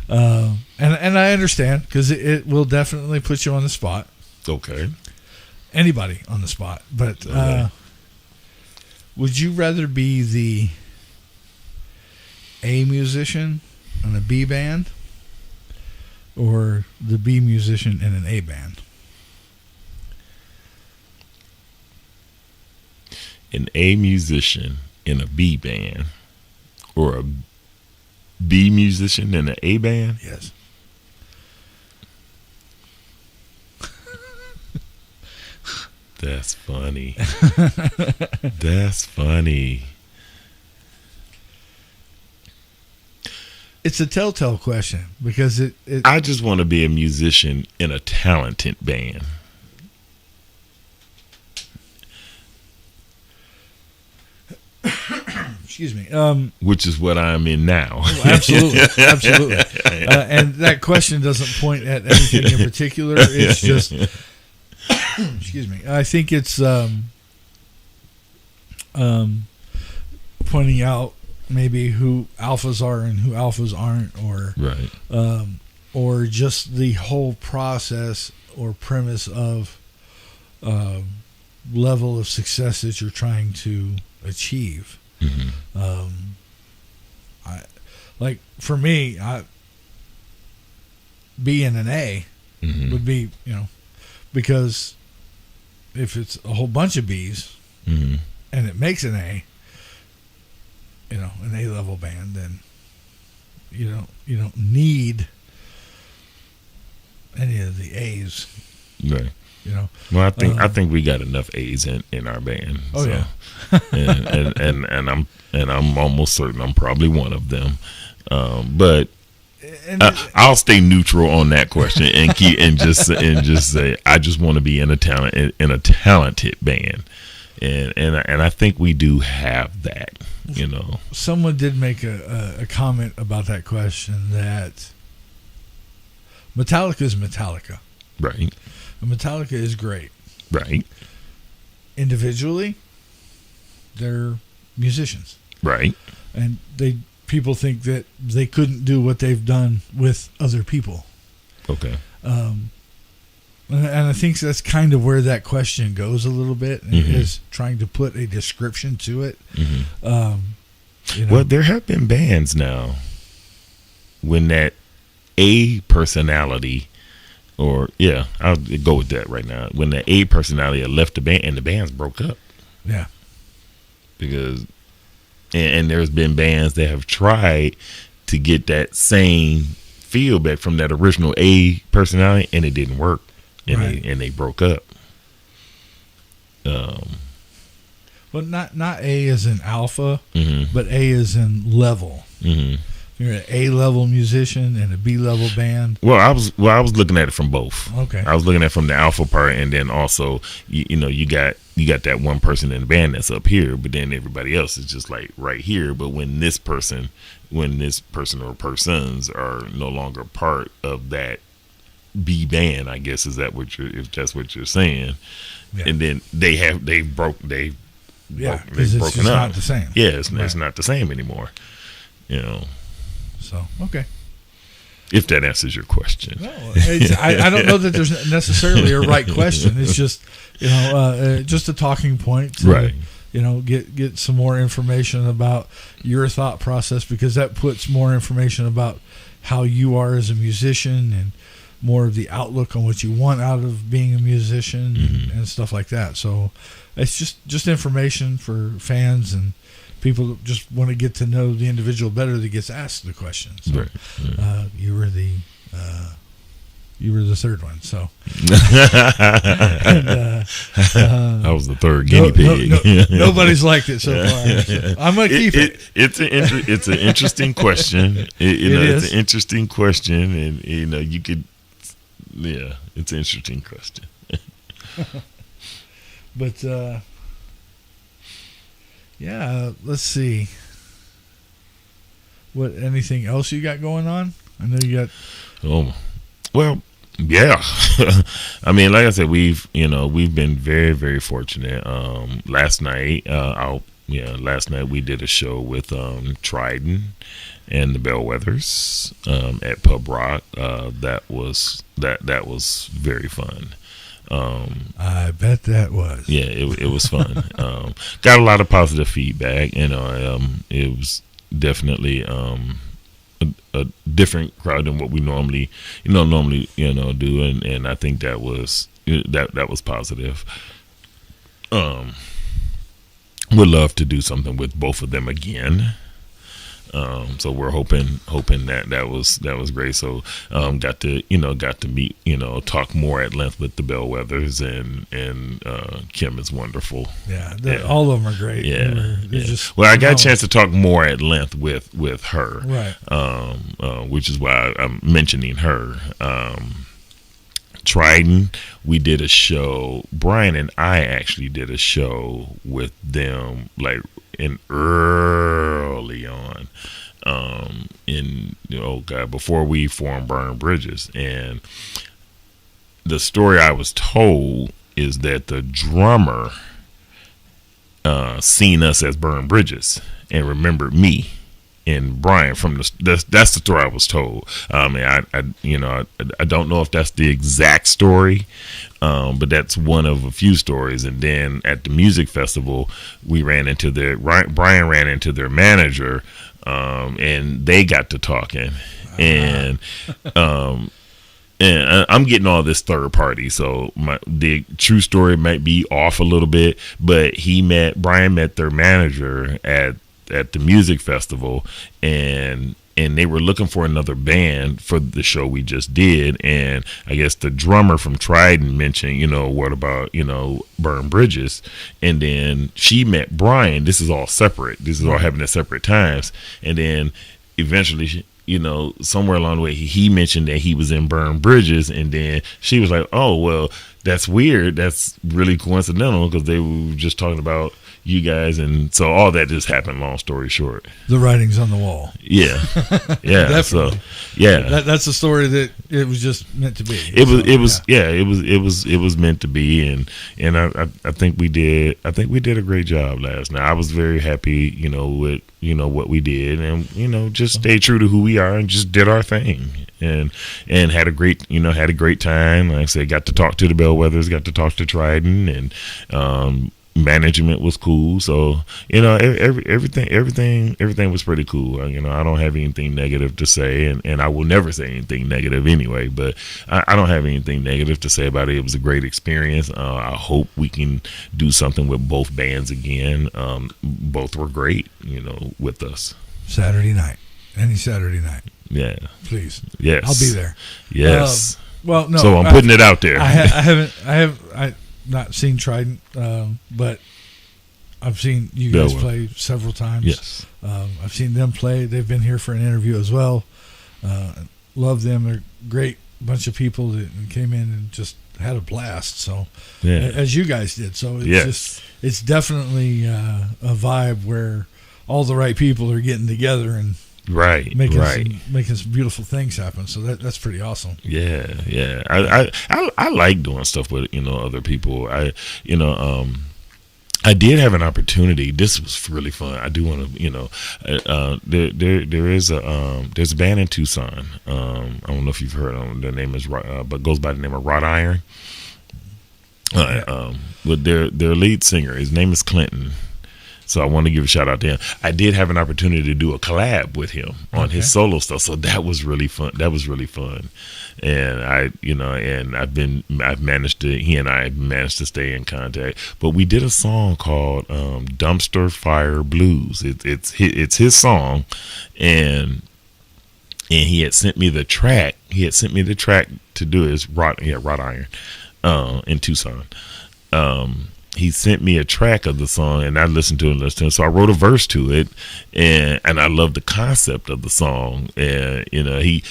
And I understand, because it will definitely put you on the spot. Okay. Anybody on the spot. But would you rather be the A musician in a B band or the B musician in an A band? An A musician in a B band or a B musician in an A band? Yes. That's funny. That's funny. It's a telltale question because I just want to be a musician in a talented band. excuse me. Which is what I'm in now. Absolutely. And that question doesn't point at anything in particular. It's just, excuse me. I think it's pointing out maybe who alphas are and who alphas aren't, or right, or just the whole process or premise of level of success that you're trying to achieve. Like for me, being an A would be, because if it's a whole bunch of B's and it makes an A, an A level band, then you don't need any of the A's. Right. Well, I think we got enough A's in our band. Oh, so. yeah. and I'm almost certain I'm probably one of them. But I'll stay neutral on that question and just say I just want to be in a talented band, and I think we do have that. Someone did make a comment about that question, that Metallica is Metallica, right? And Metallica is great, right? Individually, they're musicians, right? And people think that they couldn't do what they've done with other people. Okay. And I think that's kind of where that question goes a little bit, is trying to put a description to it. Well, there have been bands now when that A personality, or I'll go with that right now, when the A personality left the band and the bands broke up. Yeah. Because and there's been bands that have tried to get that same feel back from that original A personality, and it didn't work, and they broke up. Well, not A as in alpha, but A as in level. You're an A level musician and a B level band. Well, I was looking at it from both. Okay. I was looking at it from the alpha part, and then also you got that one person in the band that's up here, but then everybody else is just like right here. But when this person or persons are no longer part of that B band, I guess, if that's what you're saying, and then they've broken up. It's not the same. Yeah, it's not the same anymore. So, okay. If that answers your question. No, I don't know that there's necessarily a right question. It's just, just a talking point to, right. Get some more information about your thought process, because that puts more information about how you are as a musician and more of the outlook on what you want out of being a musician and stuff like that. So it's just information for fans and people that just want to get to know the individual better that gets asked the questions. So, right. You were the third one. So I was the third guinea pig. Nobody's liked it so far. So I'm gonna keep it. It's an interesting question. It's an interesting question, and you could. Yeah, it's an interesting question. But let's see. Anything else you got going on? I know you got. Oh, well, yeah. I mean, like I said, we've been very, very fortunate. Last night we did a show with Trident and the Bellwethers at Pub Rock. That was very fun. I bet that was. Yeah, it was fun. Got a lot of positive feedback. It was definitely a different crowd than what we normally do, and I think that was positive. Would love to do something with both of them again. So we're hoping that was great. So got to meet, talk more at length with the Bellwethers, and Kim is wonderful. Yeah, all of them are great. Yeah, just I got a chance to talk more at length with her, right? Which is why I'm mentioning her. Trident, we did a show. Brian and I actually did a show with them, like and early on, before we formed Burn Bridges. And the story I was told is that the drummer seen us as Burn Bridges and remembered me and Brian from that's the story I was told. I don't know if that's the exact story, but that's one of a few stories. And then at the music festival, we ran into Brian ran into their manager, and they got to talking, and I'm getting all this third party, so the true story might be off a little bit, but Brian met their manager at the music festival, and they were looking for another band for the show we just did. And I guess the drummer from Trident mentioned, what about, Burn Bridges? And then she met Brian. This is all separate. This is all happening at separate times. And then eventually, somewhere along the way, he mentioned that he was in Burn Bridges. And then she was like, oh, well, that's weird. That's really coincidental, because they were just talking about you guys, and so all that just happened. Long story short, the writing's on the wall. Yeah. Definitely. So yeah, that's a story that it was just meant to be. It was meant to be, and I think we did a great job last night. I was very happy, with what we did, and just stayed true to who we are and just did our thing, and had a great time. Like I said, got to talk to the Bellwethers, got to talk to Trident, and management was cool. So everything was pretty cool. I don't have anything negative to say, and I will never say anything negative anyway, but I don't have anything negative to say about it. It was a great experience. I hope we can do something with both bands again. Both were great, with us. Any Saturday night. Yeah, please. Yes, I'll be there. Yes. Well, no. So I'm putting it out there. I not seen Trident, but I've seen you guys play several times. Yes. I've seen them play. They've been here for an interview as well. Love them. They're a great bunch of people that came in and just had a blast. So, as you guys did. So it's definitely a vibe where all the right people are getting together and making some beautiful things happen. So that's pretty awesome. Yeah. I like doing stuff with other people. I did have an opportunity. This was really fun. I do want to there's a band in Tucson. I don't know if you've heard of them. Their name is but goes by the name of Wrought Iron. But their lead singer, his name is Clinton. So I want to give a shout out to him. I did have an opportunity to do a collab with him on his solo stuff. So that was really fun. And he and I managed to stay in contact. But we did a song called Dumpster Fire Blues. It's his song, and he had sent me the track. To do his Wrought Iron in Tucson. He sent me a track of the song, and I listened to it. So I wrote a verse to it, and I love the concept of the song. And he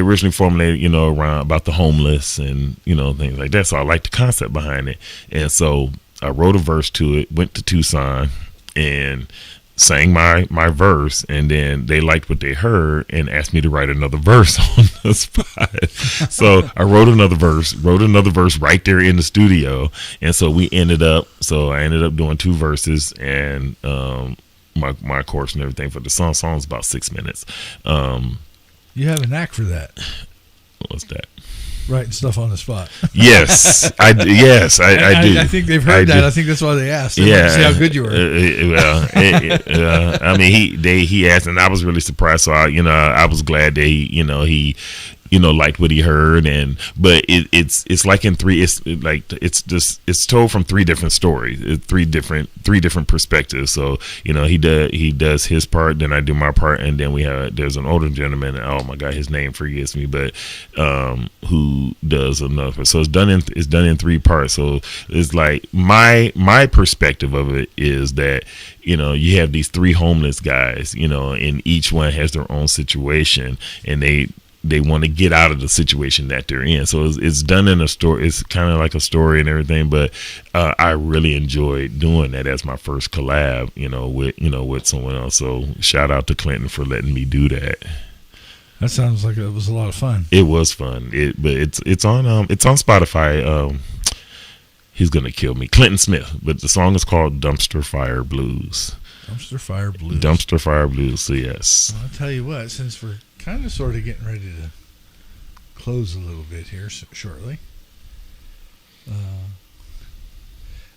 originally formulated around about the homeless and things like that. So I like the concept behind it, and so I wrote a verse to it. Went to Tucson and sang my verse, and then they liked what they heard and asked me to write another verse on the spot. So I wrote another verse right there in the studio, and so I ended up doing two verses and my chorus and everything for the song. Song's about 6 minutes. You have a knack for that. What's that? Writing stuff on the spot. Yes, I do. I think they've heard that. I think that's why they asked. They wanted to see how good you were. I mean, he asked, and I was really surprised. So I was glad that he liked what he heard, but it's like in three. It's told from three different stories, three different perspectives. So he does his part, then I do my part, and then there's an older gentleman. Oh my God, his name forgets me, but who does another. So it's done in three parts. So it's like my perspective of it is that you have these three homeless guys, and each one has their own situation, and they want to get out of the situation that they're in. So it's done in a story. It's kind of like a story and everything. But I really enjoyed doing that as my first collab, with someone else. So shout out to Clinton for letting me do that. That sounds like it was a lot of fun. It was fun. But it's on Spotify. He's gonna kill me, Clinton Smith. But the song is called Dumpster Fire Blues. Dumpster Fire Blues. Dumpster Fire Blues. So yes. Well, I'll tell you what. Since we're kind of sort of getting ready to close a little bit here shortly,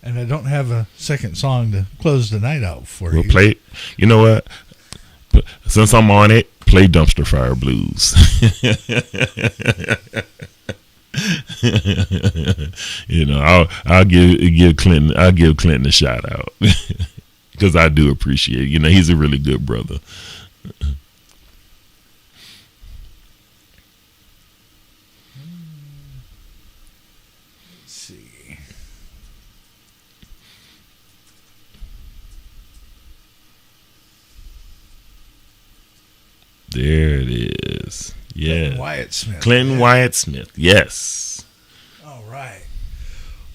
and I don't have a second song to close the night out for you. We'll play. You know what? Since I'm on it, play Dumpster Fire Blues. I'll give Clinton a shout out because I do appreciate. He's a really good brother. Let's see. There it is. Yeah. Clinton Wyatt Smith. Yes. All right.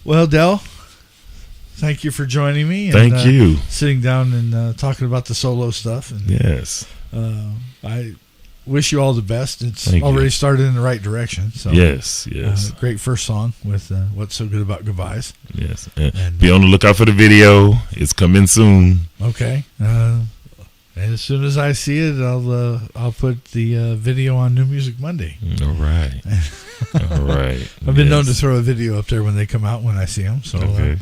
Well, Del, thank you for joining me. Thank you. Sitting down and talking about the solo stuff. And, yes. I wish you all the best. It's Thank already you. started in the right direction. So yes. Great first song with What's So Good About Goodbyes. Yes. And, be on the lookout for the video. It's coming soon. Okay. And as soon as I see it, I'll put the video on New Music Monday. All right. All right. I've been known to throw a video up there when they come out when I see them. So, okay.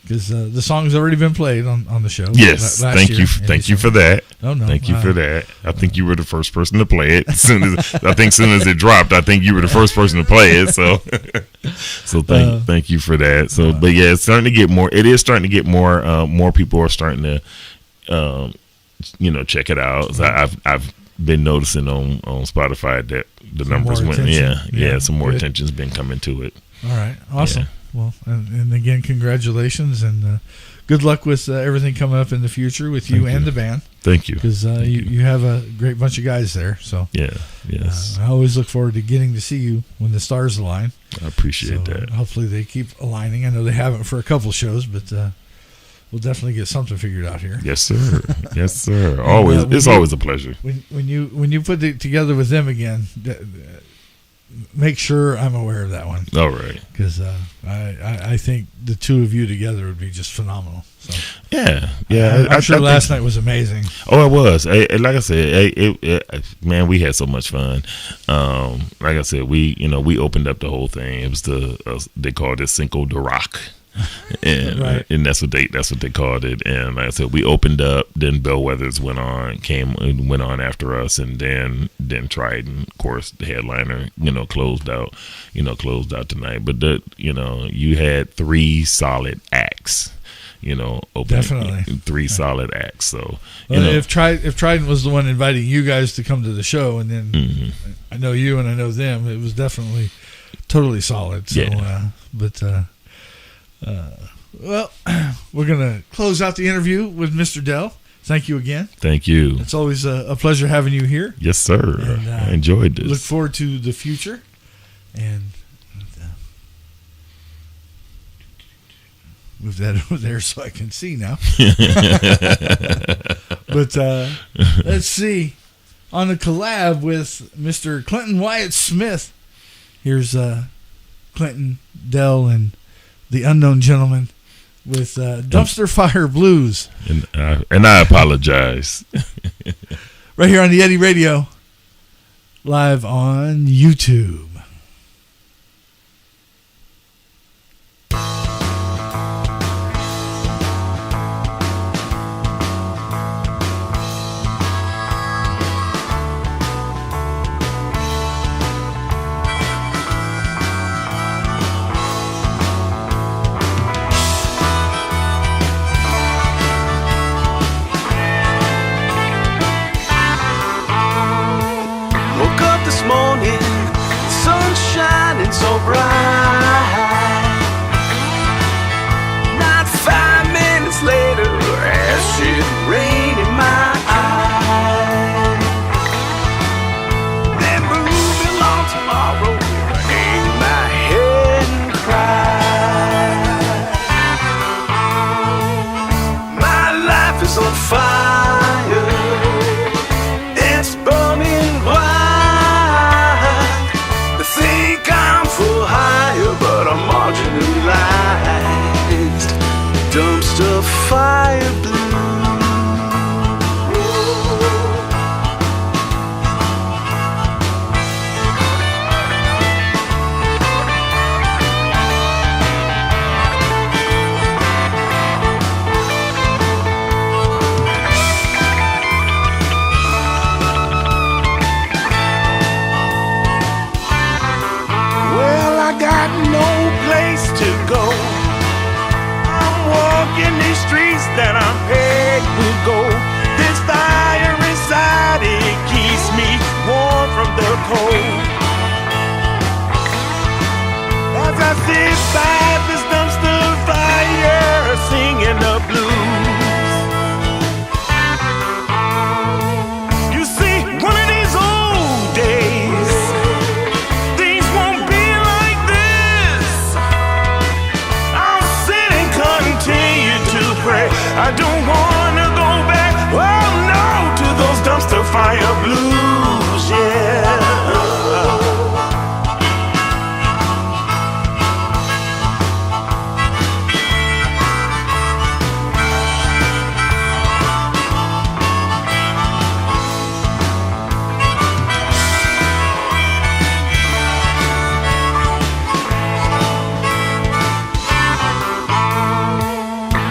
Because the song's already been played on the show. Yes. Thank you. Thank you for that. Oh, no. Thank you for that. I think you were the first person to play it. As soon as it dropped, I think you were the first person to play it. So thank you for that. So, but yeah, it's starting to get more. It is starting to get more. More people are starting to, check it out. So I've been noticing on Spotify that the numbers went. Yeah. Some more attention's been coming to it. All right. Awesome. Yeah. Well, and again, congratulations and good luck with everything coming up in the future with you and the band. Thank you. Because you have a great bunch of guys there. So yes. I always look forward to getting to see you when the stars align. I appreciate that. Hopefully they keep aligning. I know they haven't for a couple shows, but we'll definitely get something figured out here. Yes, sir. Yes, sir. Always, it's always a pleasure. When you put it together with them again, make sure I'm aware of that one. All right. Because I think the two of you together would be just phenomenal. So yeah. I'm sure last night was amazing. Oh, it was. Like I said, man, we had so much fun. Like I said, we opened up the whole thing. It was they called it Cinco de Rock. And right. And that's what they called it. And like I said, we opened up, then Bellwethers went on after us, and then Trident, of course, the headliner, closed out tonight. But you had three solid acts, opening, definitely three solid acts. So if Trident was the one inviting you guys to come to the show, and then I know you and I know them, it was definitely totally solid. So well, we're going to close out the interview with Mr. Dell. Thank you again. Thank you. It's always a pleasure having you here. Yes, sir. And, I enjoyed this. Look forward to the future. And move that over there so I can see now. But let's see. On a collab with Mr. Clinton Wyatt Smith, here's Clinton, Dell, and the Unknown Gentleman with Dumpster Fire Blues. And I apologize. Right here on the Yeti Radio, live on YouTube. Woke up this morning, is on fire. It's burning bright. They think I'm for hire, but I'm marginalized. Dumpster fire blue. That I'm paid will go. This fire inside, it keeps me warm from the cold. As I sit by this dumpster fire, singing the blues. You see, one of these old days, things won't be like this. I'll sit and continue to pray. I don't wanna go back, oh no, to those dumpster fire blues, yeah.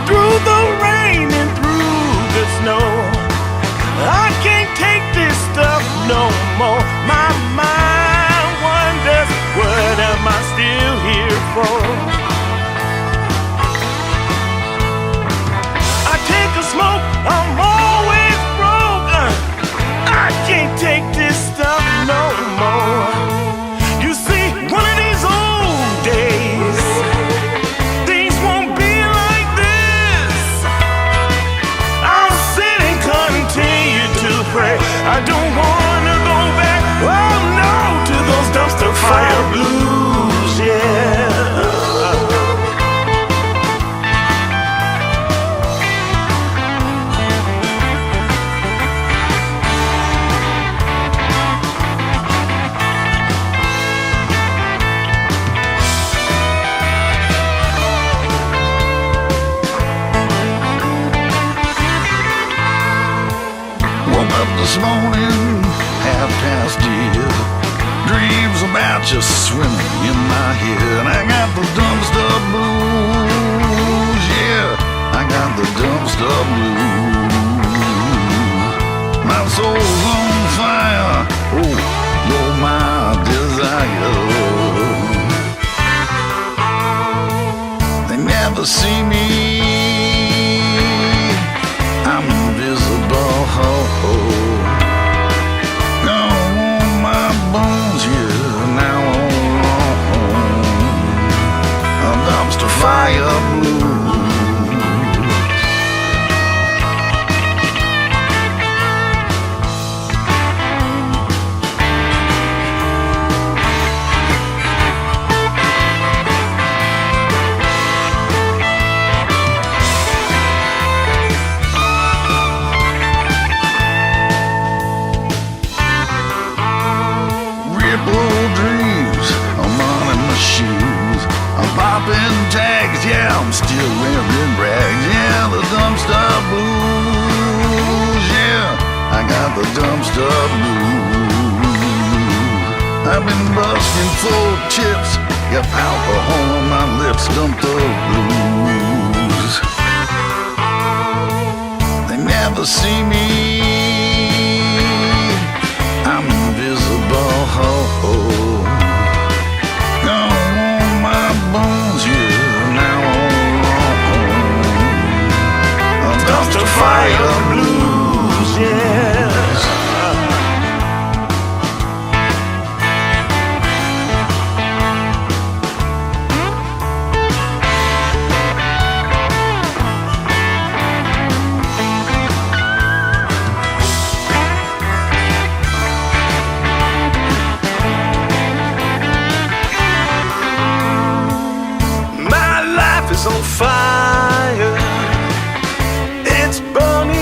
Through the rain and through the snow, I can't take this stuff no more. My mind wonders, what am I still here for? I take a smoke, I'm always broke. I can't take this stuff no more. You see, one of these old days, things won't be like this. I'll sit and continue to pray. I don't wanna go back, oh no, to those dumpster fire blues, yeah. Woke up this morning, 10:30. Dreams about you swimming in my head. I got the dumpster blues, yeah. I got the dumpster blues. My soul's on fire, oh, you're my desire. They never see me, I'm invisible. Gonna want my bones here now on a dumpster fire blues. Popping tags, yeah, I'm still wearing rags. Yeah, the dumpster blues, yeah, I got the dumpster blues. I've been busting full chips, got alcohol on my lips, dumpster blues. They never see me, I'm invisible. Bones, yeah, now on dumpster fire blues, yes. On fire, it's burning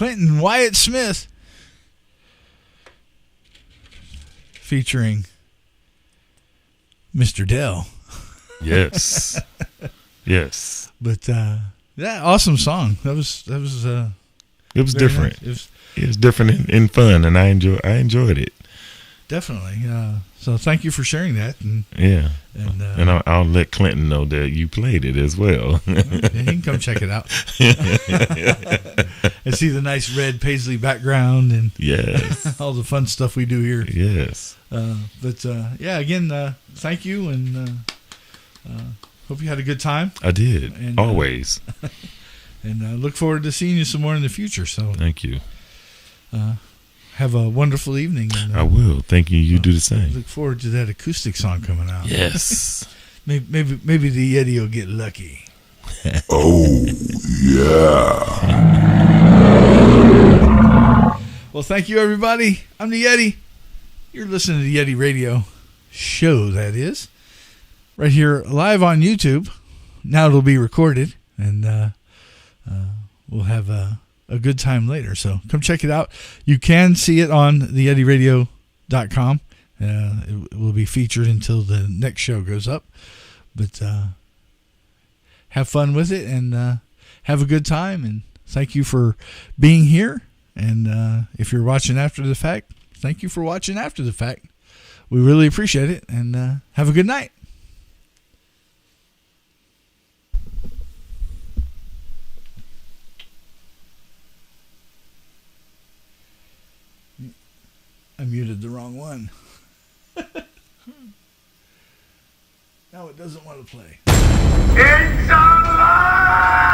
Clinton Wyatt Smith featuring Mr. Dell. Yes. Yes. But yeah, awesome song. That was It was very different. nice. It was different and fun, and I enjoyed it. Definitely. So thank you for sharing that. And Yeah. and I'll let Clinton know that you played it as well. he can come check it out and see the nice red paisley background and Yes. all the fun stuff we do here. Yes. But yeah, again, thank you, and hope you had a good time. I did. And, Always. And look forward to seeing you some more in the future. So Thank you. have a wonderful evening. And, I will. Thank you. You do the same. Look forward to that acoustic song coming out. Yes. Maybe the Yeti will get lucky. Oh, yeah. Well, thank you, everybody. I'm the Yeti. You're listening to the Yeti Radio Show, that is. Right here, live on YouTube. Now it'll be recorded, and we'll have a good time later. So come check it out. You can see it on theyetiradio.com. It will be featured until the next show goes up. But have fun with it, and have a good time. And thank you for being here. And if you're watching after the fact, thank you for watching after the fact. We really appreciate it. And have a good night. I muted the wrong one. Now it doesn't want to play. It's alive!